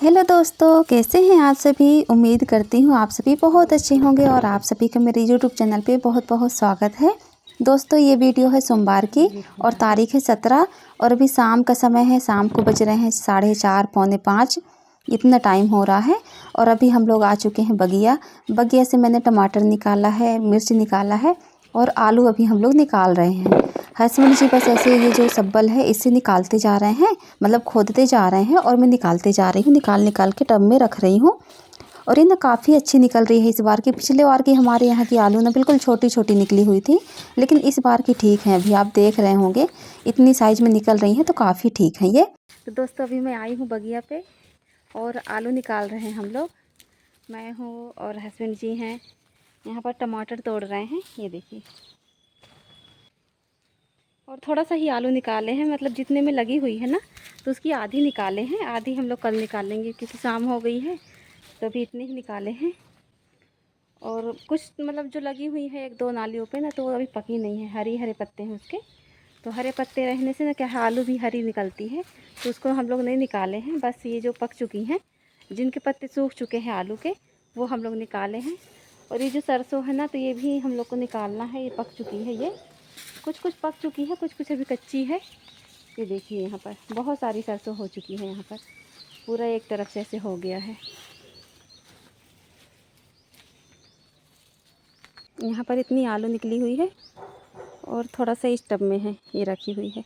Hello दोस्तों, कैसे हैं आप सभी। उम्मीद करती हूँ आप सभी बहुत अच्छे होंगे और आप सभी का मेरे यूट्यूब चैनल पे बहुत बहुत स्वागत है। दोस्तों ये वीडियो है सोमवार की और तारीख है 17 और अभी शाम का समय है। शाम को बज रहे हैं 4:30 पौने 5 इतना टाइम हो रहा है। और अभी हम लोग आ चुके हैं बगिया से मैंने टमाटर निकाला है, मिर्च निकाला है और आलू अभी हम लोग निकाल रहे हैं। हस्बैंड जी बस ऐसे ये जो सब्बल है इससे निकालते जा रहे हैं, मतलब खोदते जा रहे हैं और मैं निकालते जा रही हूँ। निकाल के टब में रख रही हूँ और ये ना काफ़ी अच्छी निकल रही है इस बार की। पिछले बार की हमारे यहाँ की आलू ना बिल्कुल छोटी छोटी निकली हुई थी, लेकिन इस बार की ठीक है। अभी आप देख रहे होंगे इतनी साइज़ में निकल रही हैं तो काफ़ी ठीक है ये। तो दोस्तों अभी मैं आई हूँ बगिया पे और आलू निकाल रहे हैं हम लोग। मैं हूँ और हस्बैंड जी हैं। यहाँ पर टमाटर तोड़ रहे हैं, ये देखिए। और थोड़ा सा ही आलू निकाले हैं, मतलब जितने में लगी हुई है ना तो उसकी आधी निकाले हैं। आधी हम लोग कल निकालेंगे क्योंकि शाम हो गई है, तो अभी इतने ही निकाले हैं। और कुछ मतलब जो लगी हुई है 1-2 नालियों पे ना, तो वो अभी पकी नहीं है, हरे हरे पत्ते हैं उसके। तो हरे पत्ते रहने से ना क्या है, आलू भी हरी निकलती है, तो उसको हम लोग नहीं निकाले हैं। बस ये जो पक चुकी हैं, जिनके पत्ते सूख चुके हैं आलू के, वो हम लोग निकाले हैं। और ये जो सरसों है ना, तो ये भी हम लोग को निकालना है। ये पक चुकी है, ये कुछ कुछ पक चुकी है, कुछ कुछ अभी कच्ची है। ये देखिए यहाँ पर बहुत सारी सरसों हो चुकी है। यहाँ पर पूरा एक तरफ से ऐसे हो गया है। यहाँ पर इतनी आलू निकली हुई है और थोड़ा सा इस टब में है, ये रखी हुई है।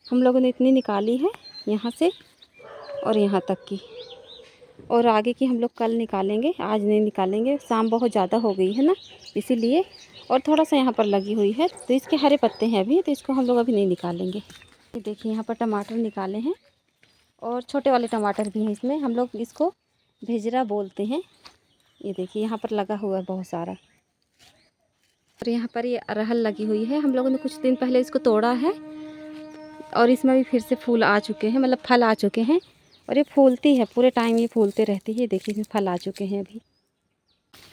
हम लोगों ने इतनी निकाली है यहाँ से और यहाँ तक की, और आगे की हम लोग कल निकालेंगे, आज नहीं निकालेंगे। शाम बहुत ज़्यादा हो गई है ना, इसीलिए। और थोड़ा सा यहाँ पर लगी हुई है, तो इसके हरे पत्ते हैं अभी, तो इसको हम लोग अभी नहीं निकालेंगे। ये देखिए यहाँ पर टमाटर निकाले हैं और छोटे वाले टमाटर भी हैं इसमें। हम लोग इसको भेजरा बोलते हैं। ये देखिए यहाँ पर लगा हुआ है बहुत सारा। और यहाँ पर ये अरहर लगी हुई है। हम लोगों ने कुछ दिन पहले इसको तोड़ा है और इसमें भी फिर से फूल आ चुके हैं, मतलब फल आ चुके हैं। और ये फूलती है पूरे टाइम, ये फूलते रहती है। देखिए इसमें फल आ चुके हैं अभी।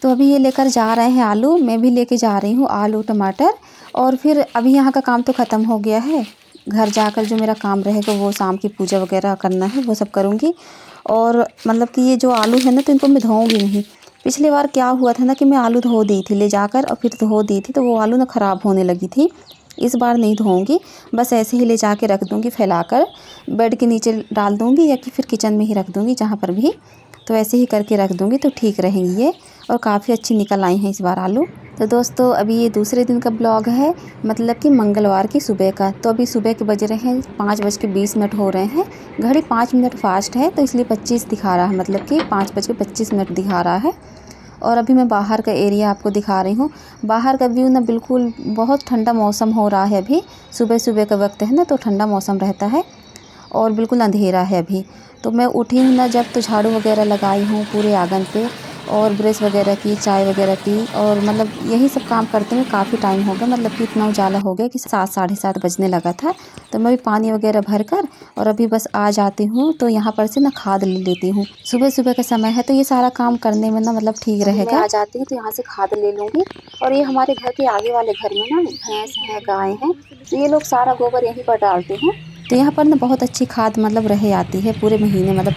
तो अभी ये लेकर जा रहे हैं आलू, मैं भी लेके जा रही हूँ आलू टमाटर। और फिर अभी यहाँ का काम तो ख़त्म हो गया है। घर जाकर जो मेरा काम रहेगा वो शाम की पूजा वगैरह करना है, वो सब करूँगी। और मतलब कि ये जो आलू है ना, तो इनको मैं धोऊँगी नहीं। पिछली बार क्या हुआ था ना कि मैं आलू धो दी थी ले जाकर और फिर धो दी थी, तो वो आलू ना ख़राब होने लगी थी। इस बार नहीं धोऊँगी, बस ऐसे ही ले जाके रख दूँगी, फैलाकर बेड के नीचे डाल दूँगी या कि फिर किचन में ही रख दूँगी, जहाँ पर भी। तो ऐसे ही करके रख दूँगी तो ठीक रहेंगी ये। और काफ़ी अच्छी निकल आई हैं इस बार आलू। तो दोस्तों अभी ये दूसरे दिन का ब्लॉग है, मतलब कि मंगलवार की सुबह का। तो अभी सुबह के बज रहे हैं 5:20 हो रहे हैं। घड़ी 5 मिनट फास्ट है, तो इसलिए 25 दिखा रहा है, मतलब कि 5:25 दिखा रहा है। और अभी मैं बाहर का एरिया आपको दिखा रही हूँ। बाहर का व्यू ना बिल्कुल बहुत ठंडा मौसम हो रहा है अभी। सुबह सुबह का वक्त है ना, तो ठंडा मौसम रहता है और बिल्कुल अंधेरा है अभी। तो मैं उठी हूँ ना जब, तो झाड़ू वगैरह लगाई हूँ पूरे आंगन पे और ब्रश वगैरह की, चाय वगैरह पी। और मतलब यही सब काम करते हुए काफ़ी टाइम हो गया, मतलब कि इतना उजाला हो गया कि 7 साढ़े 7 बजने लगा था। तो मैं भी पानी वगैरह भर कर और अभी बस आ जाती हूँ, तो यहाँ पर से ना खाद ले लेती हूँ। सुबह सुबह का समय है तो ये सारा काम करने में ना मतलब ठीक रहेगा। मैं आ जाती हूँ तो यहाँ से खाद ले लूँगी। और ये हमारे घर के आगे वाले घर में ना भैंस हैं, गाय हैं, तो ये लोग सारा गोबर यहीं पर डालते हैं। तो यहाँ पर ना बहुत अच्छी खाद मतलब रह आती है पूरे महीने, मतलब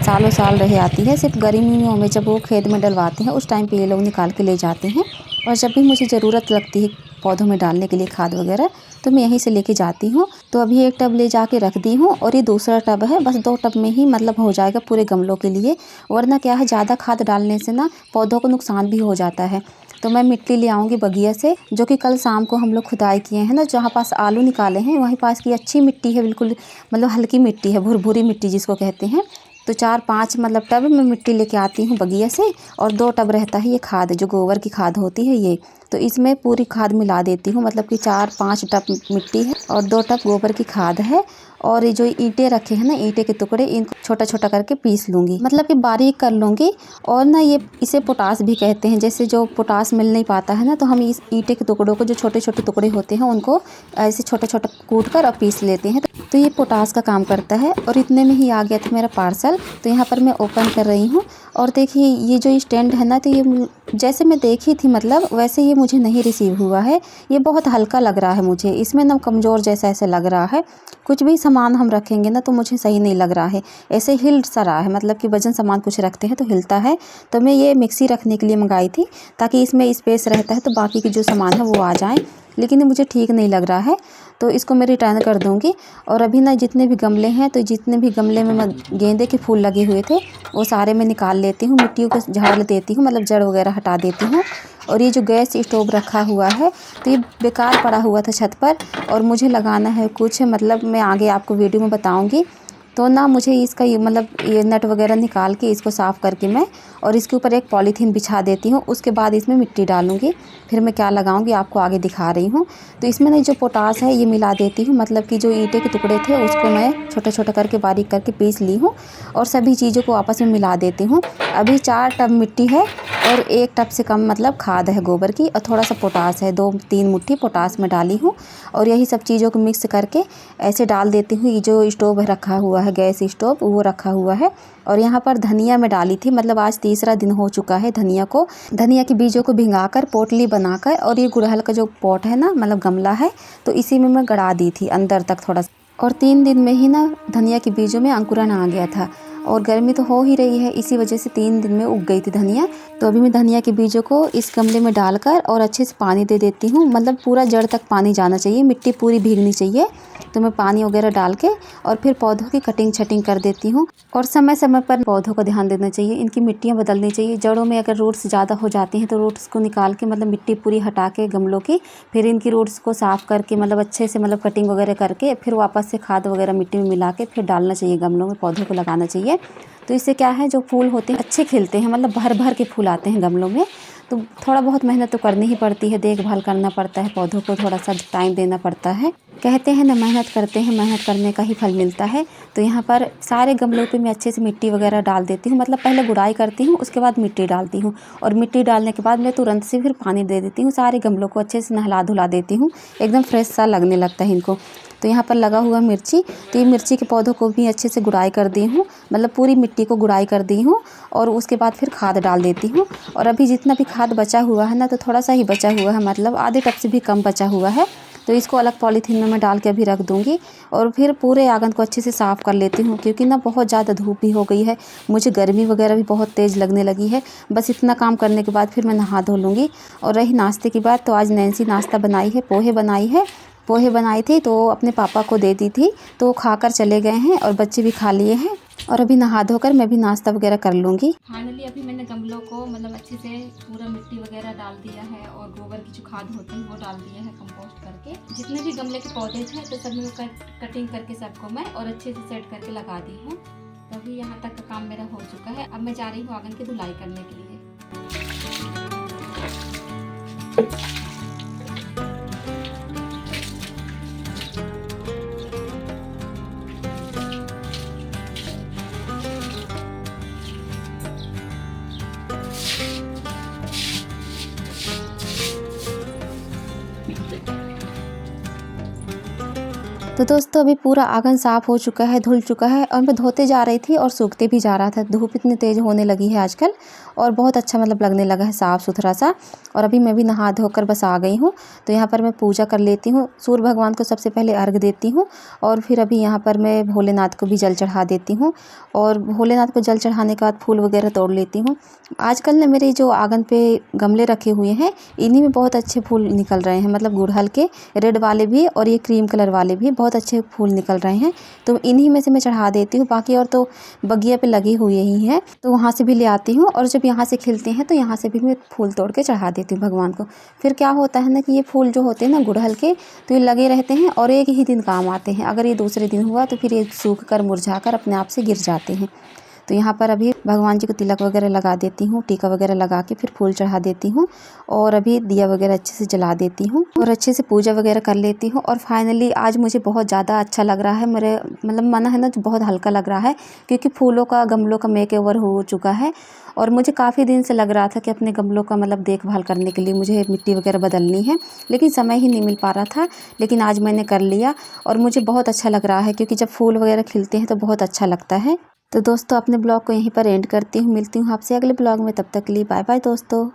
सालों साल रह आती है। सिर्फ गर्मियों में जब वो खेत में डलवाते हैं उस टाइम पे ये लोग निकाल के ले जाते हैं। और जब भी मुझे ज़रूरत लगती है पौधों में डालने के लिए खाद वगैरह, तो मैं यहीं से लेके जाती हूँ। तो अभी एक टब ले जाके रख दी हूँ और ये दूसरा टब है। बस 2 टब में ही मतलब हो जाएगा पूरे गमलों के लिए। वरना क्या है, ज़्यादा खाद डालने से ना पौधों को नुकसान भी हो जाता है। तो मैं मिट्टी ले आऊँगी बगिया से, जो कि कल शाम को हम लोग खुदाई किए हैं ना, जहाँ पास आलू निकाले हैं वहीं पास की अच्छी मिट्टी है, बिल्कुल मतलब हल्की मिट्टी है, भुरभुरी मिट्टी जिसको कहते हैं। तो 4-5 मतलब टब में मिट्टी लेके आती हूँ बगिया से। और 2 टब रहता है ये खाद, जो गोबर की खाद होती है ये। तो इसमें पूरी खाद मिला देती हूँ, मतलब कि 4-5 टब मिट्टी है और 2 टब गोबर की खाद है। और ये जो ईंटें रखे हैं ना, ईंटे के टुकड़े, इनको छोटा छोटा करके पीस लूँगी, मतलब कि बारीक कर लूँगी। और ना ये इसे पोटास भी कहते हैं। जैसे जो पोटास मिल नहीं पाता है ना, तो हम इस ईंटे के टुकड़ों को, जो छोटे छोटे टुकड़े होते हैं, उनको ऐसे छोटा छोटा कूट कर और पीस लेते हैं। तो ये पोटास का काम करता है। और इतने में ही आ गया था मेरा पार्सल। तो यहाँ पर मैं ओपन कर रही हूँ और देखिए ये जो स्टैंड है ना, तो ये जैसे मैं देखी थी मतलब वैसे ये मुझे नहीं रिसीव हुआ है। ये बहुत हल्का लग रहा है मुझे, इसमें ना कमज़ोर जैसा ऐसे लग रहा है। कुछ भी सामान हम रखेंगे ना तो मुझे सही नहीं लग रहा है, ऐसे हिल सा रहा है, मतलब कि वजन सामान कुछ रखते हैं तो हिलता है। तो मैं ये मिक्सी रखने के लिए मंगाई थी ताकि इसमें स्पेस रहता है तो बाकी के जो सामान है वो आ जाएँ, लेकिन ये मुझे ठीक नहीं लग रहा है, तो इसको मैं रिटर्न कर दूँगी। और अभी ना जितने भी गमले हैं, तो जितने भी गमले में गेंदे के फूल लगे हुए थे वो सारे मैं निकाल लेती हूँ, मिट्टियों को झाड़ देती हूँ, मतलब जड़ वगैरह हटा देती हूँ। और ये जो गैस स्टोव रखा हुआ है तो ये बेकार पड़ा हुआ था छत पर, और मुझे लगाना है कुछ, मतलब मैं आगे आपको वीडियो में बताऊँगी। तो ना मुझे इसका ये मतलब ये नट वगैरह निकाल के इसको साफ़ करके मैं और इसके ऊपर एक पॉलीथीन बिछा देती हूँ। उसके बाद इसमें मिट्टी डालूँगी, फिर मैं क्या लगाऊँगी आपको आगे दिखा रही हूँ। तो इसमें ना जो पोटास है ये मिला देती हूँ, मतलब कि जो ईंटे के टुकड़े थे उसको मैं छोटा छोटा करके बारीक करके पीस ली हूँ और सभी चीज़ों को आपस में मिला देती हूँ। अभी 4 टब मिट्टी है और 1 टब से कम मतलब खाद है गोबर की, और थोड़ा सा पोटास है, 2-3 मुट्ठी पोटास में डाली हूँ। और यही सब चीज़ों को मिक्स करके ऐसे डाल देती हूँ। ये जो स्टोव रखा हुआ है, गैस स्टोव, वो रखा हुआ है। और यहाँ पर धनिया मैं डाली थी, मतलब आज तीसरा दिन हो चुका है धनिया के बीजों को भिंगाकर पोटली बनाकर, और ये गुड़हल का जो पॉट है ना, मतलब गमला है, तो इसी में मैं गड़ा दी थी अंदर तक थोड़ा सा। और 3 दिन में ही ना धनिया के बीजों में अंकुरन आ गया था, और गर्मी तो हो ही रही है, इसी वजह से 3 दिन में उग गई थी धनिया। तो अभी मैं धनिया के बीजों को इस गमले में डालकर और अच्छे से पानी दे देती हूँ, मतलब पूरा जड़ तक पानी जाना चाहिए, मिट्टी पूरी भीगनी चाहिए। तो मैं पानी वगैरह डाल के और फिर पौधों की कटिंग छटिंग कर देती हूँ। और समय समय पर पौधों को ध्यान देना चाहिए, इनकी मिट्टियाँ बदलनी चाहिए। जड़ों में अगर रूट्स ज़्यादा हो जाती हैं तो रूट्स को निकाल के, मतलब मिट्टी पूरी हटा के गमलों की, फिर इनकी रूट्स को साफ़ करके, मतलब अच्छे से मतलब कटिंग वगैरह करके फिर वापस से खाद वगैरह मिट्टी में मिला के फिर डालना चाहिए गमलों में, पौधों को लगाना चाहिए। तो इससे क्या है, जो फूल होते हैं अच्छे खिलते हैं, मतलब भर भर के फूल आते हैं गमलों में। तो थोड़ा बहुत मेहनत तो करनी ही पड़ती है, देखभाल करना पड़ता है, पौधों को थोड़ा सा टाइम देना पड़ता है। कहते हैं ना, मेहनत करते हैं, मेहनत करने का ही फल मिलता है। तो यहाँ पर सारे गमलों पे मैं अच्छे से मिट्टी वगैरह डाल देती हूँ, मतलब पहले गुड़ाई करती हूँ, उसके बाद मिट्टी डालती हूँ, और मिट्टी डालने के बाद मैं तुरंत से फिर पानी दे देती हूँ। सारे गमलों को अच्छे से नहला धुला देती हूँ, एकदम फ्रेश सा लगने लगता है इनको। तो यहाँ पर लगा हुआ मिर्ची, तो ये मिर्ची के पौधों को भी अच्छे से गुड़ाई कर दी हूँ, मतलब पूरी मिट्टी को गुड़ाई कर दी हूँ, और उसके बाद फिर खाद डाल देती हूँ। और अभी जितना भी खाद बचा हुआ है ना, तो थोड़ा सा ही बचा हुआ है, मतलब आधे टब से भी कम बचा हुआ है। तो इसको अलग पॉलीथीन में मैं डाल के अभी रख दूँगी, और फिर पूरे आंगन को अच्छे से साफ़ कर लेती हूँ, क्योंकि ना बहुत ज़्यादा धूप भी हो गई है, मुझे गर्मी वगैरह भी बहुत तेज़ लगने लगी है। बस इतना काम करने के बाद फिर मैं नहा धो लूँगी। और रही नाश्ते की बात, तो आज नैन्सी नाश्ता बनाई है, पोहे बनाई थी, तो अपने पापा को दे दी थी, तो वो खाकर चले गए हैं और बच्चे भी खा लिए हैं। और अभी नहा धोकर मैं भी नाश्ता वगैरह कर लूँगी। फाइनली अभी मैंने गमलों को मतलब अच्छे से पूरा मिट्टी वगैरह डाल दिया है, और गोबर की जो खाद होती है वो डाल दिया है कंपोस्ट करके। जितने भी गमले के पौधे थे तो सभी को कटिंग करके सबको मैं और अच्छे से सेट करके लगा दी हूँ। तो अभी यहाँ तक का काम मेरा हो चुका है। अब मैं जा रही हूँ आंगन की धुलाई करने के लिए। तो दोस्तों अभी पूरा आंगन साफ़ हो चुका है, धुल चुका है, और मैं धोते जा रही थी और सूखते भी जा रहा था। धूप इतनी तेज़ होने लगी है आजकल, और बहुत अच्छा मतलब लगने लगा है साफ़ सुथरा सा। और अभी मैं भी नहा धोकर बस आ गई हूँ। तो यहाँ पर मैं पूजा कर लेती हूँ, सूर्य भगवान को सबसे पहले अर्घ देती हूँ, और फिर अभी यहाँ पर मैं भोलेनाथ को भी जल चढ़ा देती हूँ। और भोलेनाथ को जल चढ़ाने के बाद फूल वगैरह तोड़ लेती हूँ। आजकल ना मेरे जो आंगन पे गमले रखे हुए हैं, इन्हीं में बहुत अच्छे फूल निकल रहे हैं, मतलब गुड़हल के रेड वाले भी और ये क्रीम कलर वाले भी बहुत अच्छे फूल निकल रहे हैं। तो इन्हीं में से मैं चढ़ा देती हूँ, बाकी और तो बगिया पे लगे हुए ही हैं, तो वहाँ से भी ले आती हूँ। और जब यहाँ से खिलते हैं तो यहाँ से भी मैं फूल तोड़ के चढ़ा देती हूँ भगवान को। फिर क्या होता है ना कि ये फूल जो होते हैं ना गुड़हल के, तो ये लगे रहते हैं और एक ही दिन काम आते हैं। अगर ये दूसरे दिन हुआ तो फिर ये सूख कर मुरझा कर अपने आप से गिर जाते हैं। तो यहाँ पर अभी भगवान जी को तिलक वगैरह लगा देती हूँ, टीका वगैरह लगा के फिर फूल चढ़ा देती हूँ, और अभी दिया वगैरह अच्छे से जला देती हूँ और अच्छे से पूजा वगैरह कर लेती हूँ। और फाइनली आज मुझे बहुत ज़्यादा अच्छा लग रहा है, मेरे मतलब मन है ना जो बहुत हल्का लग रहा है, क्योंकि फूलों का गमलों का मेकओवर हो चुका है। और मुझे काफ़ी दिन से लग रहा था कि अपने गमलों का मतलब देखभाल करने के लिए मुझे मिट्टी वगैरह बदलनी है, लेकिन समय ही नहीं मिल पा रहा था। लेकिन आज मैंने कर लिया और मुझे बहुत अच्छा लग रहा है, क्योंकि जब फूल वगैरह खिलते हैं तो बहुत अच्छा लगता है। तो दोस्तों अपने ब्लॉग को यहीं पर एंड करती हूँ, मिलती हूँ आपसे अगले ब्लॉग में, तब तक के लिए बाय बाय दोस्तों।